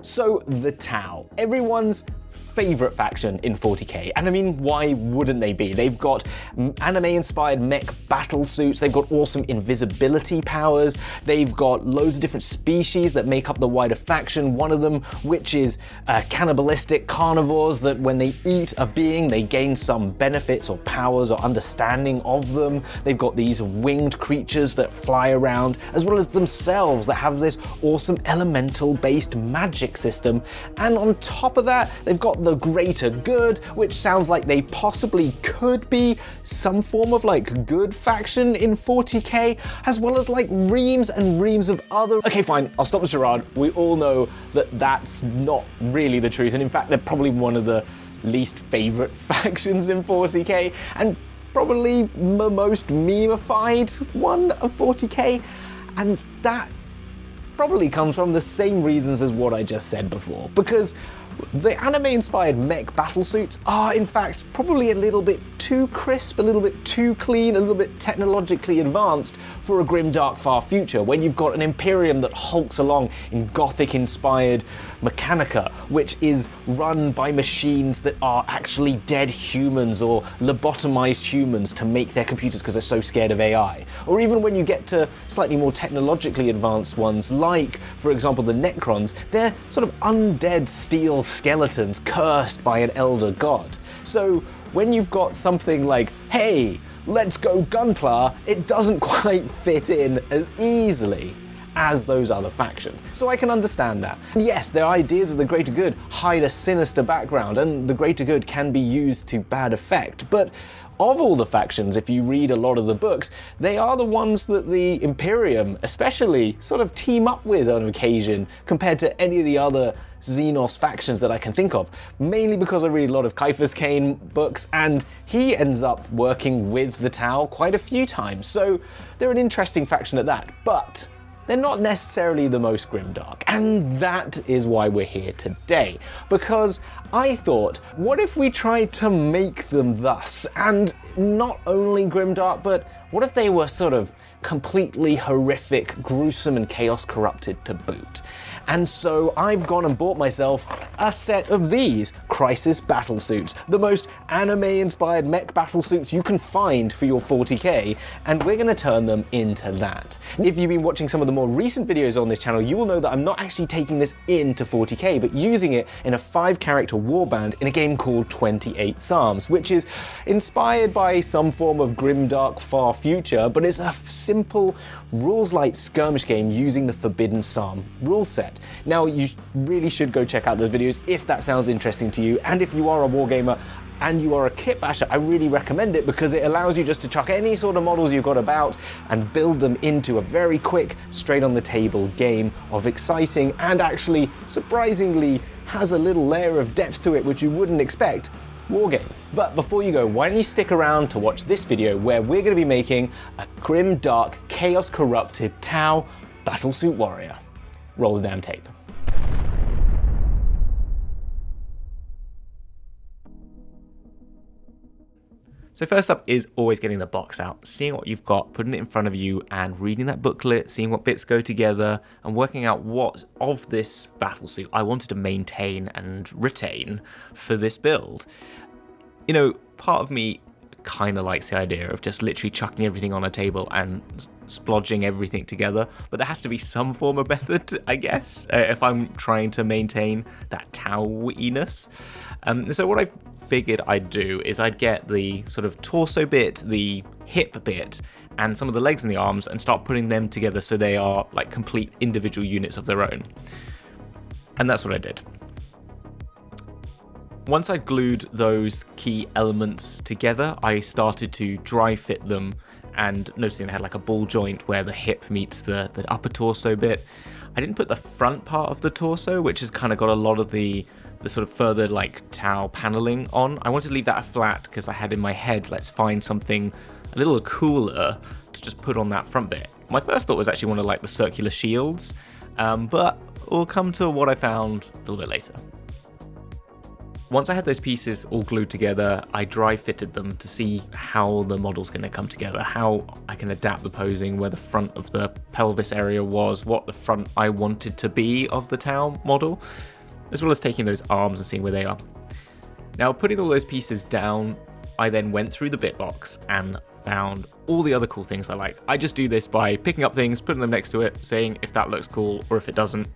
So the Tau, everyone's favorite faction in 40k, and I mean, why wouldn't they be? They've got anime-inspired mech battle suits, they've got awesome invisibility powers, they've got loads of different species that make up the wider faction, one of them which is cannibalistic carnivores that when they eat a being, they gain some benefits or powers or understanding of them. They've got these winged creatures that fly around, as well as themselves that have this awesome elemental-based magic system, and on top of that, they've got the greater good, which sounds like they possibly could be some form of like good faction in 40k, as well as like reams and reams of other... Okay, fine, I'll stop the charade. We all know that that's not really the truth, and in fact, they're probably one of the least favorite factions in 40k, and probably the most meme-ified one of 40k, and that probably comes from the same reasons as what I just said before, because the anime-inspired mech battlesuits are, in fact, probably a little bit too crisp, a little bit too clean, a little bit technologically advanced for a grim, dark, far future, when you've got an Imperium that hulks along in Gothic-inspired mechanica, which is run by machines that are actually dead humans or lobotomized humans to make their computers because they're so scared of AI. Or even when you get to slightly more technologically advanced ones, like, for example, the Necrons, they're sort of undead steel skeletons cursed by an elder god. So when you've got something like, hey, let's go Gunpla, it doesn't quite fit in as easily as those other factions. So I can understand that. And yes, their ideas of the greater good hide a sinister background, and the greater good can be used to bad effect, but of all the factions, if you read a lot of the books, they are the ones that the Imperium especially sort of team up with on occasion compared to any of the other Xenos factions that I can think of, mainly because I read a lot of Kane books, and he ends up working with the Tau quite a few times, so they're an interesting faction at that, but they're not necessarily the most grimdark, and that is why we're here today, because I thought, what if we tried to make them thus, and not only grimdark, but what if they were sort of completely horrific, gruesome, and chaos corrupted to boot? And so I've gone and bought myself a set of these Crisis battlesuits, the most anime-inspired mech battlesuits you can find for your 40k, and we're going to turn them into that. If you've been watching some of the more recent videos on this channel, you will know that I'm not actually taking this into 40k, but using it in a 5-character warband in a game called 28 Psalms, which is inspired by some form of grimdark far future, but it's a simple rules-light skirmish game using the Forbidden Psalm rule set. Now, you really should go check out those videos if that sounds interesting to you, and if you are a wargamer and you are a kitbasher, I really recommend it because it allows you just to chuck any sort of models you've got about and build them into a very quick, straight on the table game of exciting and actually surprisingly has a little layer of depth to it which you wouldn't expect wargame. But before you go, why don't you stick around to watch this video where we're going to be making a grim, dark, chaos corrupted Tau battlesuit warrior. Roll the damn tape. So first up is always getting the box out, seeing what you've got, putting it in front of you and reading that booklet, seeing what bits go together and working out what of this battlesuit I wanted to maintain and retain for this build. You know, part of me kind of likes the idea of just literally chucking everything on a table and splodging everything together, but there has to be some form of method, I guess, if I'm trying to maintain that Tau-iness. So what I figured I'd do is I'd get the sort of torso bit, the hip bit, and some of the legs and the arms and start putting them together so they are like complete individual units of their own. And that's what I did. Once I glued those key elements together, I started to dry fit them, and noticing I had like a ball joint where the hip meets the upper torso bit. I didn't put the front part of the torso, which has kind of got a lot of the sort of further like Tau paneling on. I wanted to leave that flat because I had in my head, let's find something a little cooler to just put on that front bit. My first thought was actually one of like the circular shields, but we'll come to what I found a little bit later. Once I had those pieces all glued together, I dry fitted them to see how the model's going to come together, how I can adapt the posing, where the front of the pelvis area was, what the front I wanted to be of the Tau model. as well as taking those arms and seeing where they are. Now, putting all those pieces down, I then went through the bit box and found all the other cool things I like. I just do this by picking up things, putting them next to it, saying if that looks cool or if it doesn't,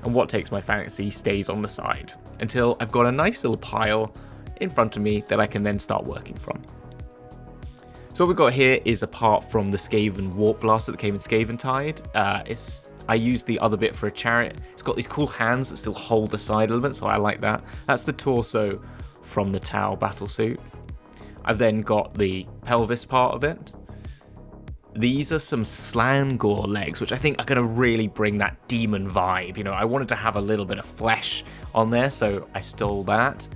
and what takes my fancy stays on the side, until I've got a nice little pile in front of me that I can then start working from. So what we've got here is apart from the Skaven Warp Blaster that came in Skaven Tide, I used the other bit for a chariot. It's got these cool hands that still hold the side element, so I like that. That's the torso from the Tau battlesuit. I've then got the pelvis part of it. These are some Slangor legs, which I think are going to really bring that demon vibe. You know, I wanted to have a little bit of flesh on there, so I stole that.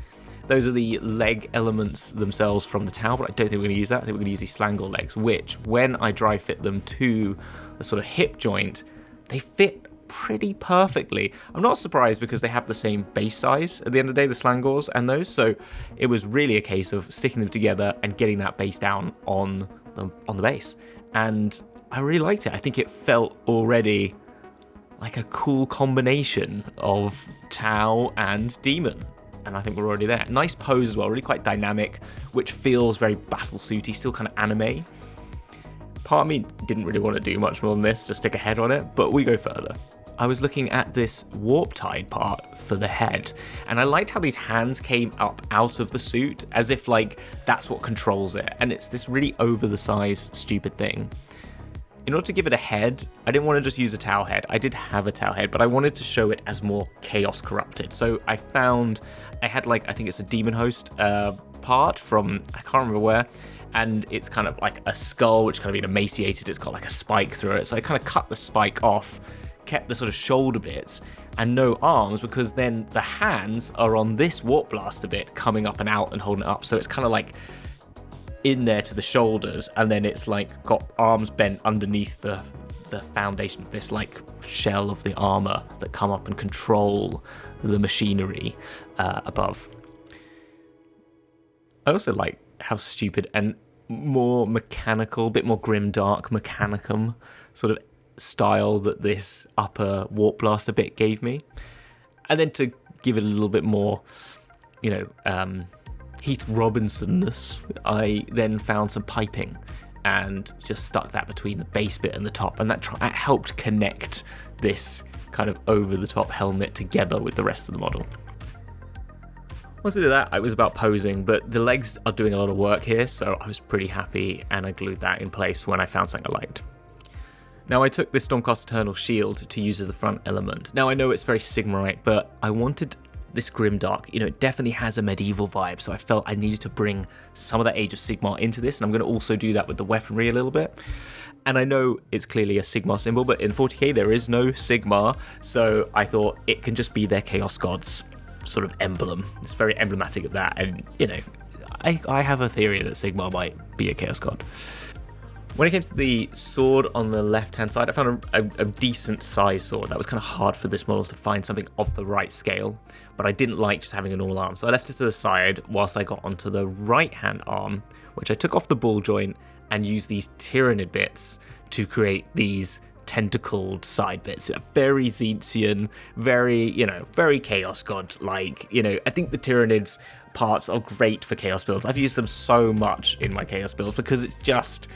Those are the leg elements themselves from the Tau, but I don't think we're going to use that. I think we're going to use these Slangor legs, which, when I dry fit them to the sort of hip joint, they fit pretty perfectly. I'm not surprised because they have the same base size at the end of the day, the Slangors and those, so it was really a case of sticking them together and getting that base down on the base. And I really liked it. I think it felt already like a cool combination of Tau and Demon. And I think we're already there. Nice pose as well, really quite dynamic, which feels very battlesuity, still kind of anime. Part of me didn't really want to do much more than this, just stick a head on it, but we go further. I was looking at this warp tide part for the head, and I liked how these hands came up out of the suit, as if like that's what controls it, and it's this really over-the-size, stupid thing. In order to give it a head, I didn't want to just use a Tau head. I did have a Tau head, but I wanted to show it as more chaos corrupted. So I found, I had like, I think it's a demon host part from, I can't remember where, and it's kind of like a skull which kind of been emaciated. It's got like a spike through it. So I kind of cut the spike off, kept the sort of shoulder bits and no arms, because then the hands are on this warp blaster bit coming up and out and holding it up. So it's kind of like in there to the shoulders, and then it's like got arms bent underneath the foundation of this like shell of the armor that come up and control the machinery above. I also like how stupid and more mechanical, bit more grimdark mechanicum sort of style that this upper warp blaster bit gave me. And then to give it a little bit more, you know, Heath Robinson-ness, I then found some piping and just stuck that between the base bit and the top, and that helped connect this kind of over-the-top helmet together with the rest of the model. Once I did that, it was about posing, but the legs are doing a lot of work here, so I was pretty happy, and I glued that in place when I found something I liked. Now, I took this Stormcast Eternal Shield to use as the front element. Now, I know it's very Sigmarite, but I wanted this grimdark, you know, it definitely has a medieval vibe, so I felt I needed to bring some of that Age of Sigmar into this, and I'm going to also do that with the weaponry a little bit. And I know it's clearly a Sigmar symbol, but in 40k there is no Sigmar, so I thought it can just be their Chaos Gods sort of emblem. It's very emblematic of that, and, you know, I have a theory that Sigmar might be a Chaos God. When it came to the sword on the left-hand side, I found a decent size sword. That was kind of hard for this model to find something of the right scale, but I didn't like just having an all arm, so I left it to the side whilst I got onto the right-hand arm, which I took off the ball joint and used these Tyrannid bits to create these tentacled side bits. Very Tzeentchian, very, you know, very Chaos God-like. You know, I think the Tyrannids parts are great for Chaos builds. I've used them so much in my Chaos builds because it's just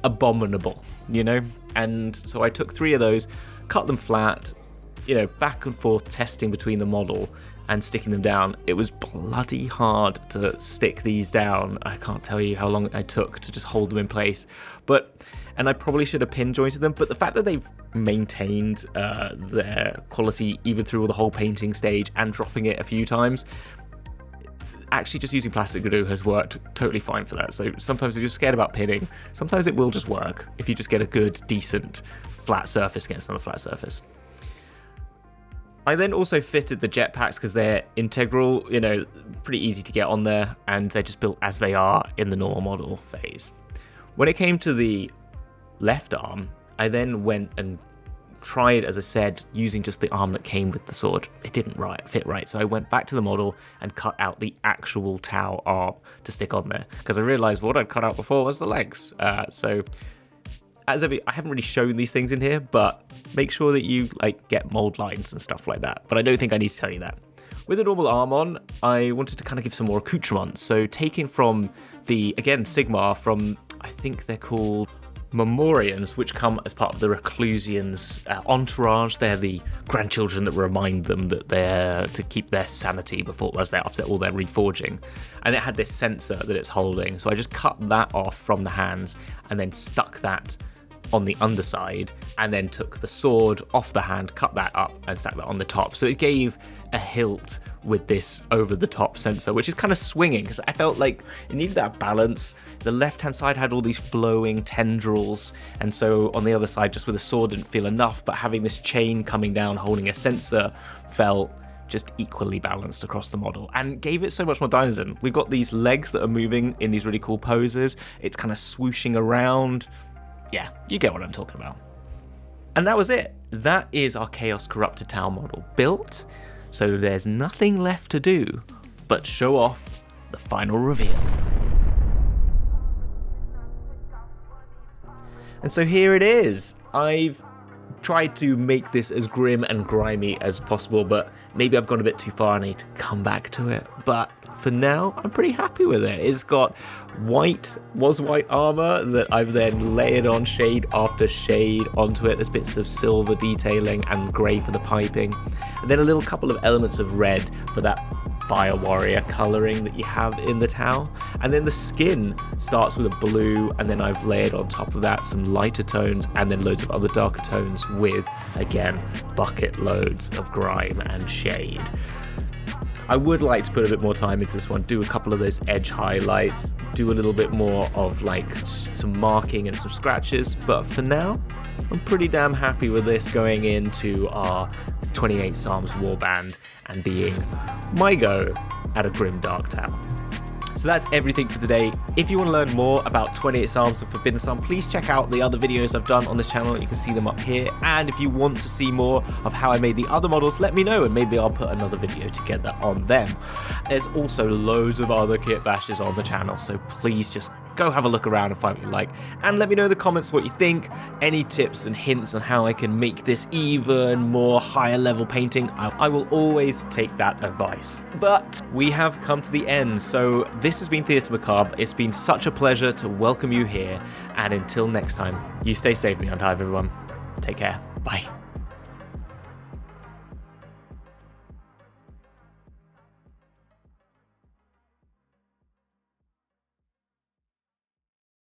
abominable, you know. And so I took 3 of those, cut them flat, you know, back and forth testing between the model and sticking them down. It was bloody hard to stick these down. I can't tell you how long I took to just hold them in place, and I probably should have pin jointed them, but the fact that they've maintained their quality even through the whole painting stage and dropping it a few times, actually just using plastic glue has worked totally fine for that. So sometimes if you're scared about pinning, sometimes it will just work if you just get a good, decent flat surface against another flat surface. I then also fitted the jetpacks because they're integral, you know, pretty easy to get on there, and they're just built as they are in the normal model phase. When it came to the left arm, I then went and tried, as I said, using just the arm that came with the sword. It didn't fit right, so I went back to the model and cut out the actual Tau arm to stick on there, because I realised what I'd cut out before was the legs. So I haven't really shown these things in here, but make sure that you like get mold lines and stuff like that, but I don't think I need to tell you that. With the normal arm on, I wanted to kind of give some more accoutrements. So taking from the, again, Sigmar from, I think they're called Memorians, which come as part of the Reclusians' entourage. They're the grandchildren that remind them that they're to keep their sanity after all their reforging. And it had this sensor that it's holding. So I just cut that off from the hands and then stuck that on the underside, and then took the sword off the hand, cut that up and stuck that on the top. So it gave a hilt with this over the top sensor, which is kind of swinging because I felt like it needed that balance. The left hand side had all these flowing tendrils, and so on the other side, just with a sword didn't feel enough, but having this chain coming down holding a sensor felt just equally balanced across the model and gave it so much more dynamism. We've got these legs that are moving in these really cool poses. It's kind of swooshing around. Yeah, you get what I'm talking about. And that was it. That is our Chaos Corrupted Town model built, so there's nothing left to do but show off the final reveal. And so here it is. I've tried to make this as grim and grimy as possible, but maybe I've gone a bit too far and I need to come back to it. But for now, I'm pretty happy with it. It's got white armor that I've then layered on shade after shade onto it. There's bits of silver detailing and grey for the piping. And then a little couple of elements of red for that fire warrior colouring that you have in the towel. And then the skin starts with a blue, and then I've layered on top of that some lighter tones and then loads of other darker tones with, again, bucket loads of grime and shade. I would like to put a bit more time into this one, do a couple of those edge highlights, do a little bit more of like some marking and some scratches, but for now, I'm pretty damn happy with this going into our 28 Psalms warband and being my go at a grim dark town. So that's everything for today. If you want to learn more about 28 Psalms and Forbidden Psalm, please check out the other videos I've done on this channel. You can see them up here. And if you want to see more of how I made the other models, let me know and maybe I'll put another video together on them. There's also loads of other kit bashes on the channel, so please just go have a look around and find what you like. And let me know in the comments what you think. Any tips and hints on how I can make this even more higher level painting, I will always take that advice. But we have come to the end, so this has been Theatre Macabre. It's been such a pleasure to welcome you here, and until next time, you stay safe in the Untied, everyone. Take care. Bye.